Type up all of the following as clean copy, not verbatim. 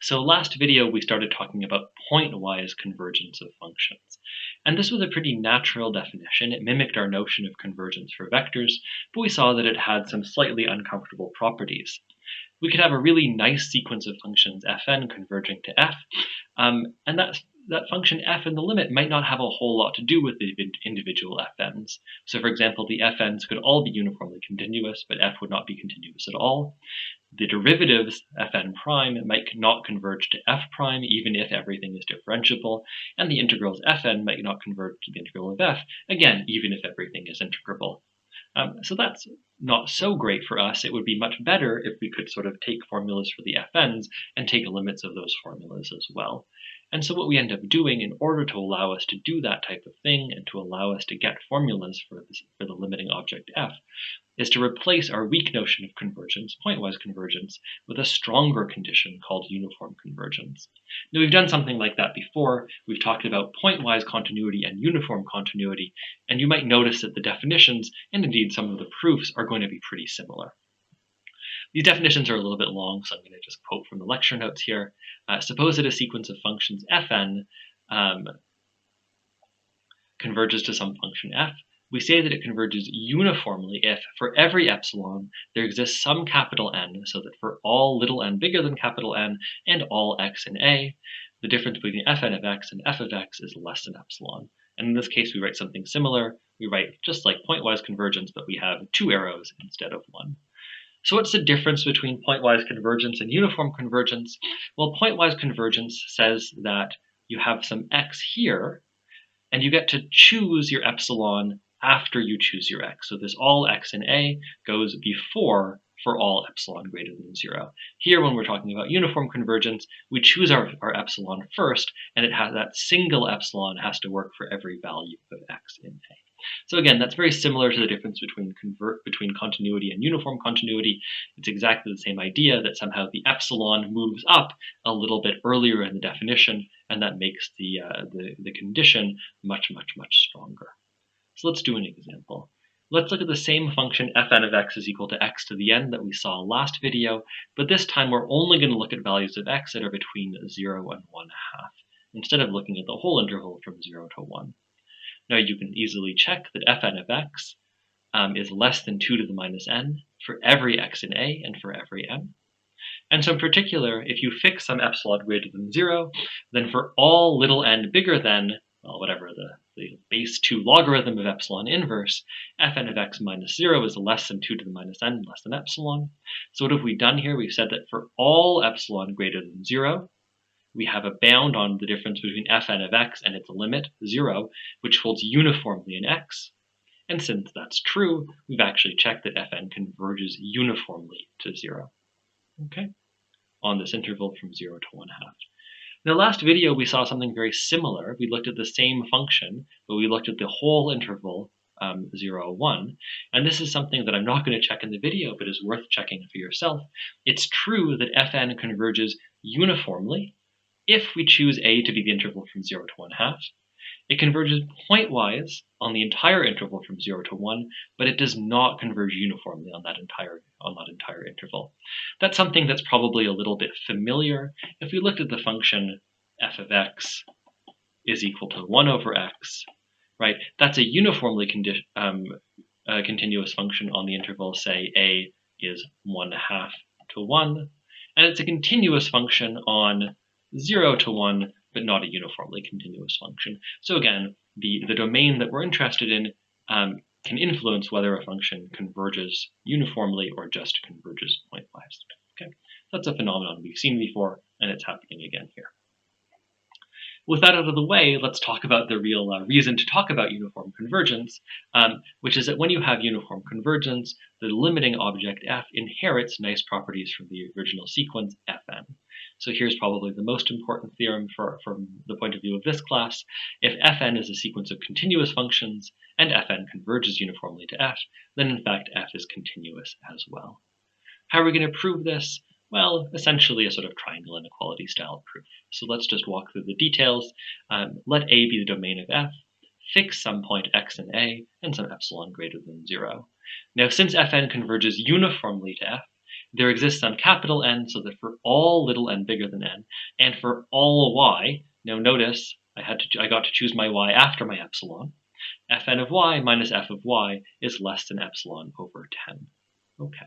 So last video, we started talking about pointwise convergence of functions. And this was a pretty natural definition. It mimicked our notion of convergence for vectors, but we saw that it had some slightly uncomfortable properties. We could have a really nice sequence of functions fn converging to f, and that function f in the limit might not have a whole lot to do with the individual fn's. So for example, the fn's could all be uniformly continuous, but f would not be continuous at all. The derivatives fn prime might not converge to f prime even if everything is differentiable, and the integrals fn might not converge to the integral of f, again, even if everything is integrable. So that's not so great for us. It would be much better if we could sort of take formulas for the fn's and take limits of those formulas as well. And so what we end up doing in order to allow us to do that type of thing and to allow us to get formulas for the limiting object f is to replace our weak notion of convergence, pointwise convergence, with a stronger condition called uniform convergence. Now, we've done something like that before. We've talked about pointwise continuity and uniform continuity, and you might notice that the definitions, and indeed some of the proofs, are going to be pretty similar. These definitions are a little bit long, so I'm going to just quote from the lecture notes here. Suppose that a sequence of functions fn converges to some function f. We say that it converges uniformly if, for every epsilon, there exists some capital N, so that for all little n bigger than capital N and all x in A, the difference between fn of x and f of x is less than epsilon. And in this case, we write something similar. We write just like pointwise convergence, but we have two arrows instead of one. So what's the difference between pointwise convergence and uniform convergence? Well, pointwise convergence says that you have some x here, and you get to choose your epsilon after you choose your x. So this all x in A goes before for all epsilon greater than 0. Here, when we're talking about uniform convergence, we choose our epsilon first, and it has that single epsilon has to work for every value of x in A. So again, that's very similar to the difference between continuity and uniform continuity. It's exactly the same idea that somehow the epsilon moves up a little bit earlier in the definition, and that makes the condition much stronger. So let's do an example. Let's look at the same function fn of x is equal to x to the n that we saw last video, but this time we're only going to look at values of x that are between 0 and 1/2, instead of looking at the whole interval from 0 to 1. Now you can easily check that fn of x is less than 2 to the minus n for every x in A and for every n. And so in particular, if you fix some epsilon greater than 0, then for all little n bigger than, well, whatever the base 2 logarithm of epsilon inverse, fn of x minus 0 is less than 2 to the minus n, less than epsilon. So what have we done here? We've said that for all epsilon greater than 0, we have a bound on the difference between fn of x and its limit, 0, which holds uniformly in x. And since that's true, we've actually checked that fn converges uniformly to 0, okay, on this interval from 0 to 1/2. In the last video, we saw something very similar. We looked at the same function, but we looked at the whole interval 0, 1. And this is something that I'm not going to check in the video, but is worth checking for yourself. It's true that fn converges uniformly if we choose A to be the interval from 0 to 1/2. It converges pointwise on the entire interval from 0 to 1, but it does not converge uniformly on that entire interval. That's something that's probably a little bit familiar. If we looked at the function f of x is equal to 1 over x, right? That's a uniformly continuous function on the interval, say A is 1/2 to 1, and it's a continuous function on 0 to 1, but not a uniformly continuous function. So again, the domain that we're interested in can influence whether a function converges uniformly or just converges pointwise. Okay, that's a phenomenon we've seen before, and it's happening again here. With that out of the way, let's talk about the real reason to talk about uniform convergence, which is that when you have uniform convergence, the limiting object f inherits nice properties from the original sequence fn. So here's probably the most important theorem from the point of view of this class. If fn is a sequence of continuous functions and fn converges uniformly to f, then in fact f is continuous as well. How are we going to prove this? Well, essentially a sort of triangle inequality style proof. So let's just walk through the details. Let A be the domain of f, fix some point x in A, and some epsilon greater than 0. Now, since fn converges uniformly to f, there exists some capital N so that for all little n bigger than n, and for all y, now notice I got to choose my y after my epsilon, fn of y minus f of y is less than epsilon over 10. Okay.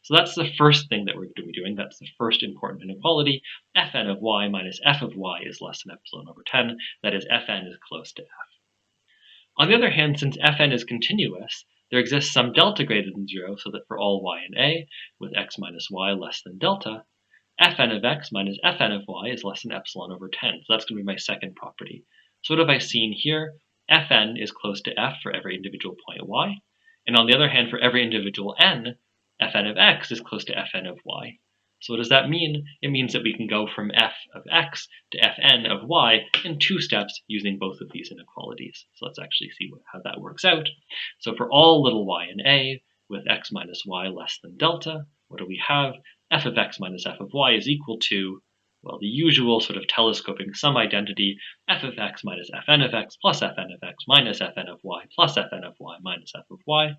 So that's the first thing that we're going to be doing. That's the first important inequality. Fn of y minus f of y is less than epsilon over 10. That is, Fn is close to f. On the other hand, since Fn is continuous, there exists some delta greater than 0, so that for all y in A, with x minus y less than delta, Fn of x minus Fn of y is less than epsilon over 10. So that's going to be my second property. So what have I seen here? Fn is close to f for every individual point y. And on the other hand, for every individual n, Fn of x is close to Fn of y. So what does that mean? It means that we can go from f of x to Fn of y in 2 steps using both of these inequalities. So let's actually see how that works out. So for all little y in A, with x minus y less than delta, what do we have? F of x minus f of y is equal to, well, the usual sort of telescoping sum identity, f of x minus fn of x plus fn of x minus fn of y plus fn of y minus f of y.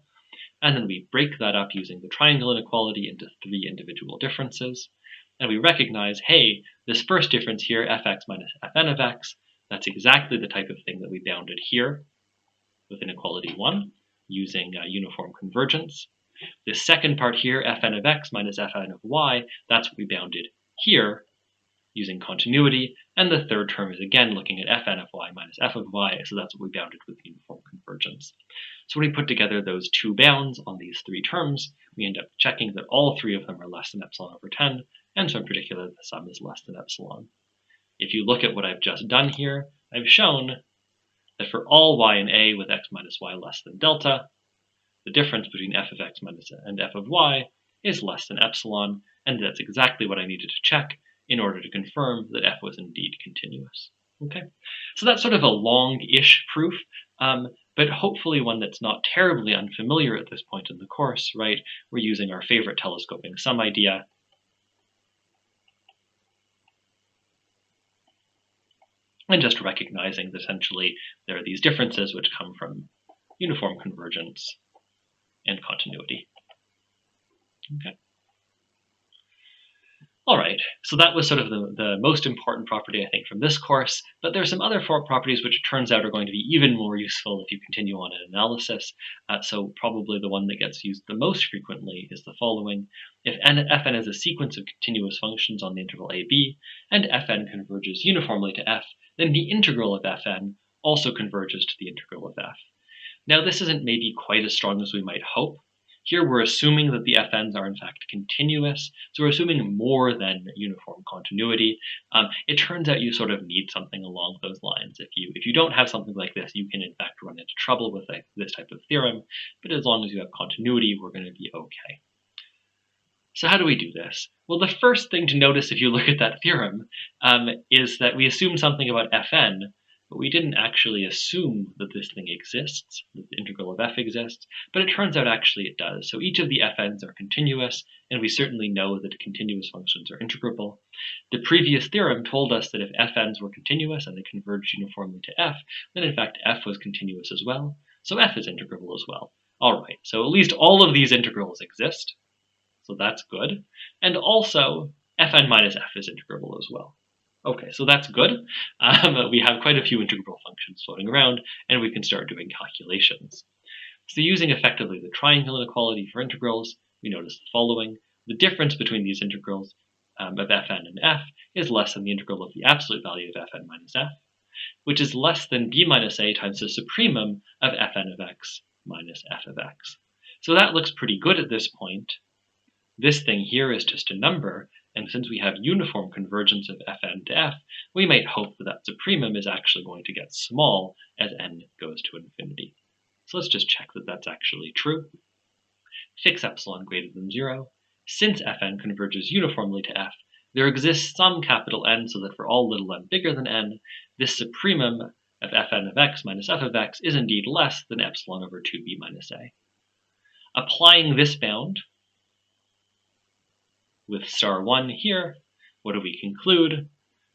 And then we break that up using the triangle inequality into 3 individual differences. And we recognize, hey, this first difference here, fx minus fn of x, that's exactly the type of thing that we bounded here with inequality 1 using uniform convergence. The second part here, fn of x minus fn of y, that's what we bounded here using continuity. And the third term is again looking at fn of y minus f of y, so that's what we bounded with uniform convergence. So when we put together those 2 bounds on these 3 terms, we end up checking that all 3 of them are less than epsilon over 10, and so in particular the sum is less than epsilon. If you look at what I've just done here, I've shown that for all y in A with x minus y less than delta, the difference between f of x minus and f of y is less than epsilon, and that's exactly what I needed to check in order to confirm that f was indeed continuous. Okay, so that's sort of a long-ish proof, but hopefully one that's not terribly unfamiliar at this point in the course, right? We're using our favorite telescoping sum idea. And just recognizing that essentially there are these differences which come from uniform convergence and continuity. Okay. All right, so that was sort of the most important property, I think, from this course, but there are some other 4 properties which it turns out are going to be even more useful if you continue on in analysis. So probably the one that gets used the most frequently is the following. If fn is a sequence of continuous functions on the interval ab, and fn converges uniformly to f, then the integral of fn also converges to the integral of f. Now this isn't maybe quite as strong as we might hope. Here we're assuming that the fn's are in fact continuous, so we're assuming more than uniform continuity. It turns out you sort of need something along those lines. If you don't have something like this, you can in fact run into trouble with this type of theorem, but as long as you have continuity, we're going to be okay. So how do we do this? Well, the first thing to notice if you look at that theorem is that we assume something about fn, but we didn't actually assume that this thing exists, that the integral of f exists, but it turns out actually it does. So each of the fn's are continuous, and we certainly know that continuous functions are integrable. The previous theorem told us that if fn's were continuous and they converged uniformly to f, then in fact f was continuous as well, so f is integrable as well. All right, so at least all of these integrals exist, so that's good, and also fn minus f is integrable as well. Okay, so that's good. We have quite a few integral functions floating around, and we can start doing calculations. So using effectively the triangle inequality for integrals, we notice the following. The difference between these integrals of fn and f is less than the integral of the absolute value of fn minus f, which is less than b minus a times the supremum of fn of x minus f of x. So that looks pretty good at this point. This thing here is just a number, and since we have uniform convergence of fn to f, we might hope that that supremum is actually going to get small as n goes to infinity. So let's just check that that's actually true. Fix epsilon greater than 0. Since fn converges uniformly to f, there exists some capital N so that for all little n bigger than n, this supremum of fn of x minus f of x is indeed less than epsilon over 2b minus a. Applying this bound with star 1 here, what do we conclude?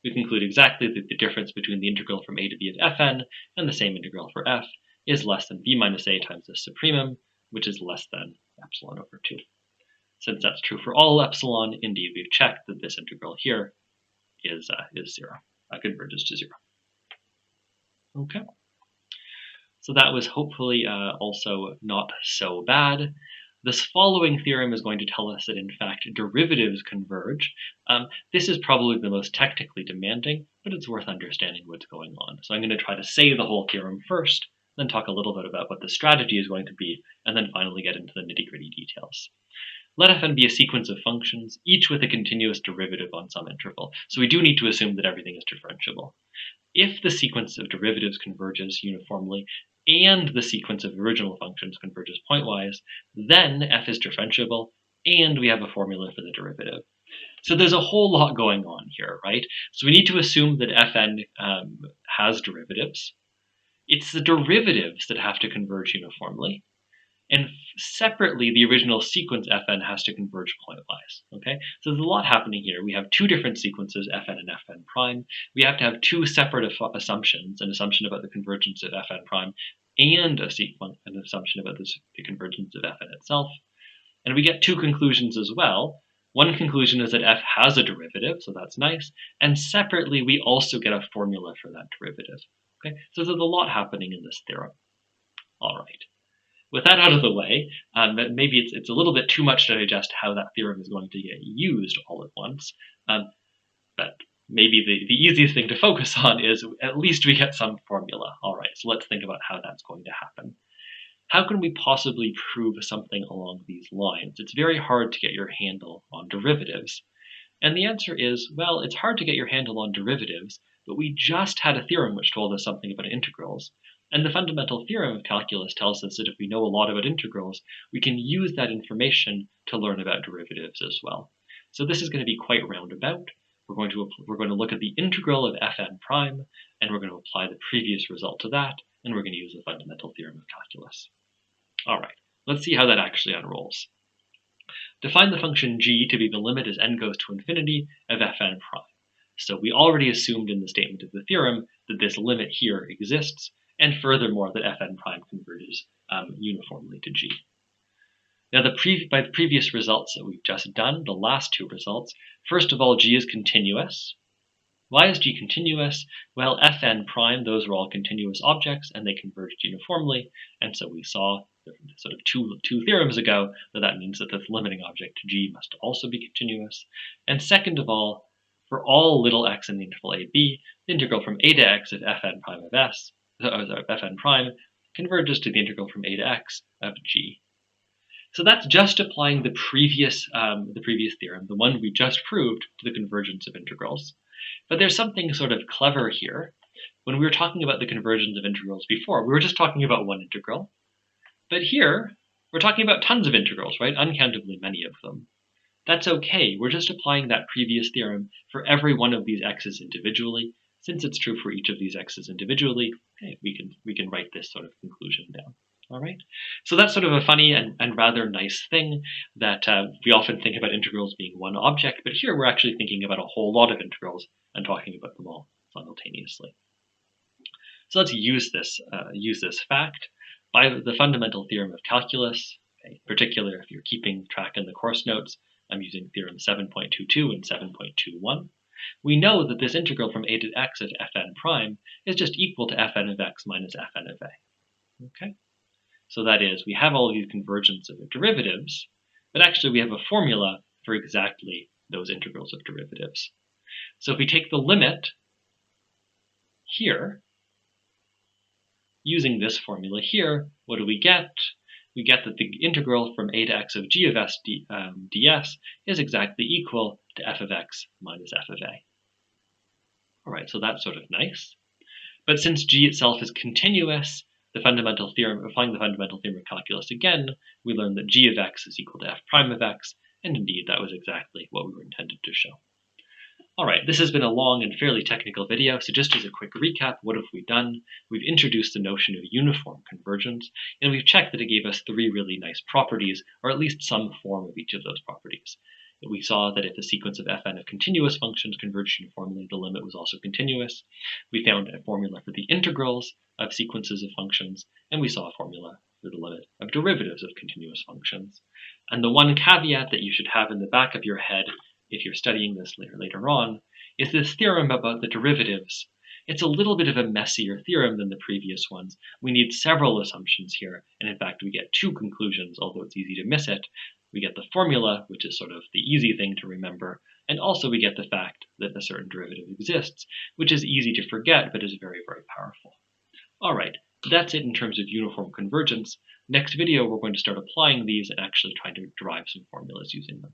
We conclude exactly that the difference between the integral from a to b of fn and the same integral for f is less than b minus a times the supremum, which is less than epsilon over 2. Since that's true for all epsilon, indeed we've checked that this integral here is 0, converges to 0. Okay. So that was hopefully also not so bad. This following theorem is going to tell us that in fact derivatives converge. This is probably the most technically demanding, but it's worth understanding what's going on. So I'm going to try to say the whole theorem first, then talk a little bit about what the strategy is going to be, and then finally get into the nitty-gritty details. Let fn be a sequence of functions, each with a continuous derivative on some interval. So we do need to assume that everything is differentiable. If the sequence of derivatives converges uniformly, and the sequence of original functions converges pointwise, then f is differentiable, and we have a formula for the derivative. So there's a whole lot going on here, right? So we need to assume that fn has derivatives. It's the derivatives that have to converge uniformly. And separately, the original sequence fn has to converge pointwise. Okay, so there's a lot happening here. We have two different sequences, fn and fn prime. We have to have two separate assumptions: an assumption about the convergence of fn prime, and an assumption about the convergence of fn itself. And we get two conclusions as well. One conclusion is that f has a derivative, so that's nice. And separately, we also get a formula for that derivative. Okay, so there's a lot happening in this theorem. All right. With that out of the way, maybe it's a little bit too much to digest how that theorem is going to get used all at once. But maybe the easiest thing to focus on is at least we get some formula. All right, so let's think about how that's going to happen. How can we possibly prove something along these lines? It's very hard to get your handle on derivatives. And the answer is, well, it's hard to get your handle on derivatives, but we just had a theorem which told us something about integrals. And the fundamental theorem of calculus tells us that if we know a lot about integrals, we can use that information to learn about derivatives as well. So this is going to be quite roundabout. We're going to look at the integral of fn prime, and we're going to apply the previous result to that, and we're going to use the fundamental theorem of calculus. All right, let's see how that actually unrolls. Define the function g to be the limit as n goes to infinity of fn prime. So we already assumed in the statement of the theorem that this limit here exists, and furthermore that fn prime converges uniformly to g. Now, by the previous results that we've just done, the last two results, first of all, g is continuous. Why is g continuous? Well, fn prime, those are all continuous objects, and they converged uniformly, and so we saw sort of two theorems ago that means that the limiting object g must also be continuous. And second of all, for all little x in the interval ab, the integral from a to x of fn prime of fn prime converges to the integral from a to x of g. So that's just applying the previous theorem, the one we just proved, to the convergence of integrals. But there's something sort of clever here. When we were talking about the convergence of integrals before, we were just talking about one integral. But here, we're talking about tons of integrals, right? Uncountably many of them. That's okay. We're just applying that previous theorem for every one of these x's individually. Since it's true for each of these x's individually, okay, we can write this sort of conclusion down. All right. So that's sort of a funny and rather nice thing that we often think about integrals being one object, but here we're actually thinking about a whole lot of integrals and talking about them all simultaneously. So let's use this fact. By the fundamental theorem of calculus, okay, in particular if you're keeping track in the course notes, I'm using theorem 7.22 and 7.21. We know that this integral from a to x of fn prime is just equal to fn of x minus fn of a. Okay? So that is, we have all of these convergence of derivatives, but actually we have a formula for exactly those integrals of derivatives. So if we take the limit here, using this formula here, what do we get? We get that the integral from a to x of g of s ds is exactly equal to f of x minus f of a. All right, so that's sort of nice. But since g itself is continuous, applying the fundamental theorem of calculus again, we learn that g of x is equal to f prime of x, and indeed that was exactly what we were intended to show. All right, this has been a long and fairly technical video, so just as a quick recap, what have we done? We've introduced the notion of uniform convergence, and we've checked that it gave us three really nice properties, or at least some form of each of those properties. We saw that if a sequence of fn of continuous functions converged uniformly, the limit was also continuous. We found a formula for the integrals of sequences of functions, and we saw a formula for the limit of derivatives of continuous functions. And the one caveat that you should have in the back of your head if you're studying this later on is this theorem about the derivatives. It's a little bit of a messier theorem than the previous ones. We need several assumptions here, and in fact we get two conclusions, although it's easy to miss it. We get the formula, which is sort of the easy thing to remember, and also we get the fact that a certain derivative exists, which is easy to forget but is very, very powerful. Alright, that's it in terms of uniform convergence. Next video we're going to start applying these and actually trying to derive some formulas using them.